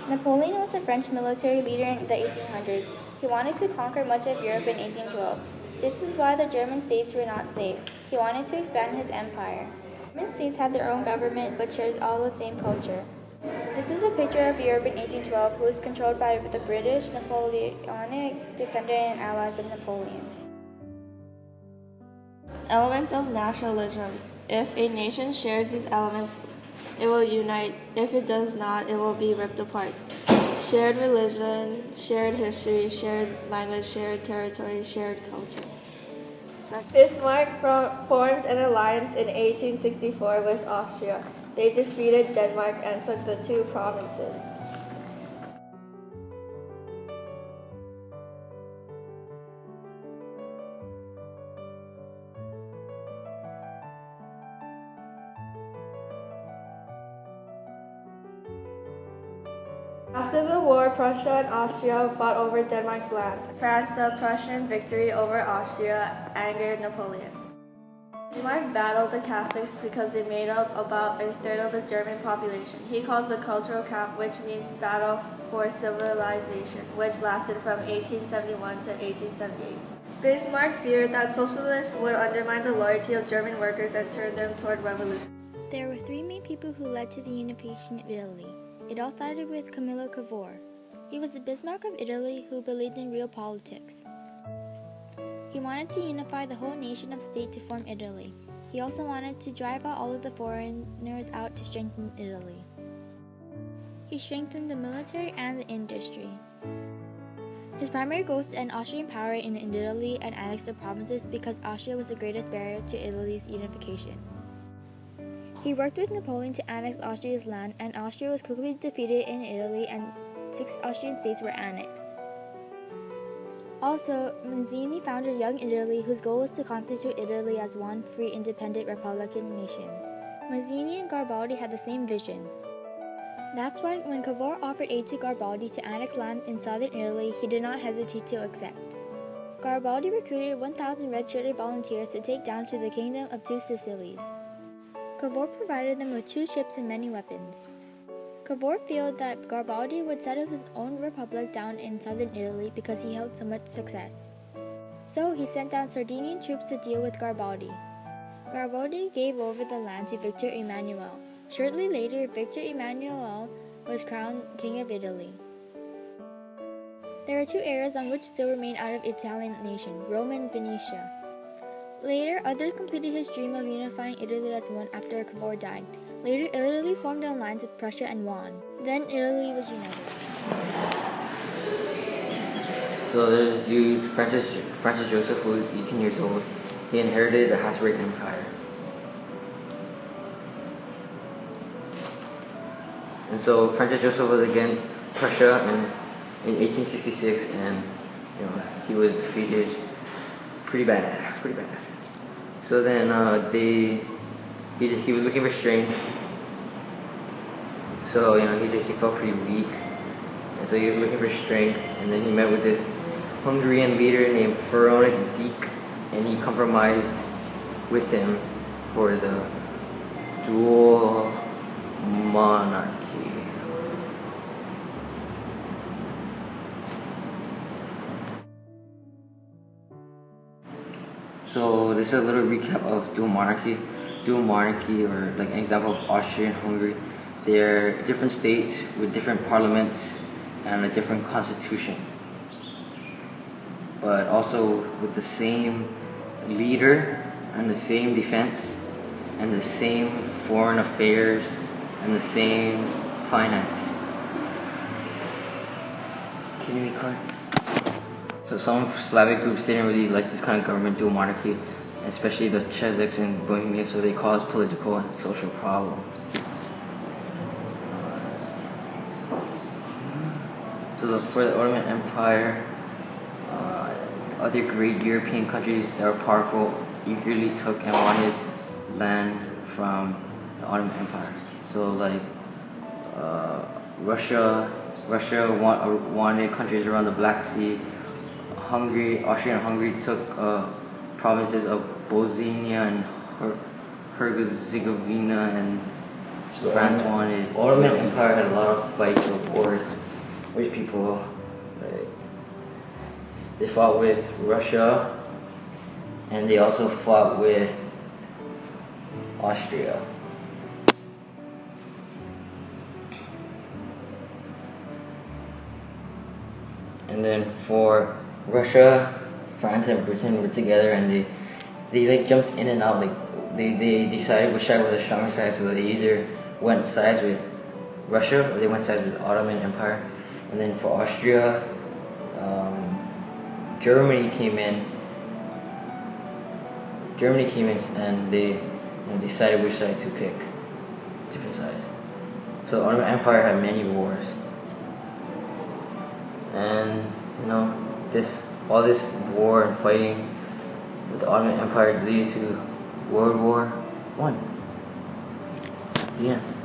Napoleon was a French military leader in the 1800s. He wanted to conquer much of Europe in 1812. This is why the German states were not safe. He wanted to expand his empire. German states had their own government but shared all the same culture. This is a picture of Europe in 1812, who was controlled by the British, Napoleonic dependent and allies of Napoleon. Elements of nationalism. If a nation shares these elements, it will unite. If it does not, it will be ripped apart. Shared religion, shared history, shared language, shared territory, shared culture. Bismarck formed an alliance in 1864 with Austria. They defeated Denmark and took the two provinces. After the war, Prussia and Austria fought over Denmark's land. France, the Prussian victory over Austria angered Napoleon. Bismarck battled the Catholics because they made up about a third of the German population. He calls the cultural camp, which means battle for civilization, which lasted from 1871 to 1878. Bismarck feared that socialists would undermine the loyalty of German workers and turn them toward revolution. There were three main people who led to the unification of Italy. It all started with Camillo Cavour. He was the Bismarck of Italy who believed in real politics. He wanted to unify the whole nation of state to form Italy. He also wanted to drive out all of the foreigners out to strengthen Italy. He strengthened the military and the industry. His primary goal was to end Austrian power in Italy and annex the provinces because Austria was the greatest barrier to Italy's unification. He worked with Napoleon to annex Austria's land, and Austria was quickly defeated in Italy and 6 Austrian states were annexed. Also, Mazzini founded Young Italy, whose goal was to constitute Italy as one free, independent Republican nation. Mazzini and Garibaldi had the same vision. That's why when Cavour offered aid to Garibaldi to annex land in southern Italy, he did not hesitate to accept. Garibaldi recruited 1,000 red-shirted volunteers to take down to the Kingdom of Two Sicilies. Cavour provided them with 2 ships and many weapons. Cavour feared that Garibaldi would set up his own republic down in southern Italy because he held so much success. So he sent down Sardinian troops to deal with Garibaldi. Garibaldi gave over the land to Victor Emmanuel. Shortly later, Victor Emmanuel was crowned King of Italy. There are 2 areas on which still remain out of Italian nation, Rome and Venetia. Later, others completed his dream of unifying Italy as one after Cavour died. Later, Italy formed an alliance with Prussia and won. Then Italy was united. So there's this dude, Francis Joseph, who was 18 years old. He inherited the Habsburg Empire. And so Francis Joseph was against Prussia in 1866, and he was defeated pretty bad. So then he was looking for strength. So he felt pretty weak, and so he was looking for strength. And then he met with this Hungarian leader named Pharaonic Deak, and he compromised with him for the dual monarchy. So this is a little recap of dual monarchy. Dual monarchy, or like an example of Austria and Hungary, they're different states with different parliaments and a different constitution, but also with the same leader and the same defense and the same foreign affairs and the same finance. Community card. So some Slavic groups didn't really like this kind of government, dual monarchy, especially the Chechiks in Bohemia, so they caused political and social problems. For the Ottoman Empire, other great European countries that were powerful eagerly took and wanted land from the Ottoman Empire. So like Russia wanted countries around the Black Sea. Austria and Hungary took provinces of Bosnia and Herzegovina, and France wanted. Ottoman Empire had a lot of fights or wars which people, like, they fought with Russia, and they also fought with Austria. And then for Russia, France and Britain were together, and they like jumped in and out. Like they decided which side was the stronger side, so they either went sides with Russia or they went sides with the Ottoman Empire. And then for Austria, Germany came in. And they decided which side to pick. Different sides. So the Ottoman Empire had many wars. And all this war and fighting with the Ottoman Empire leaded to World War I. The end.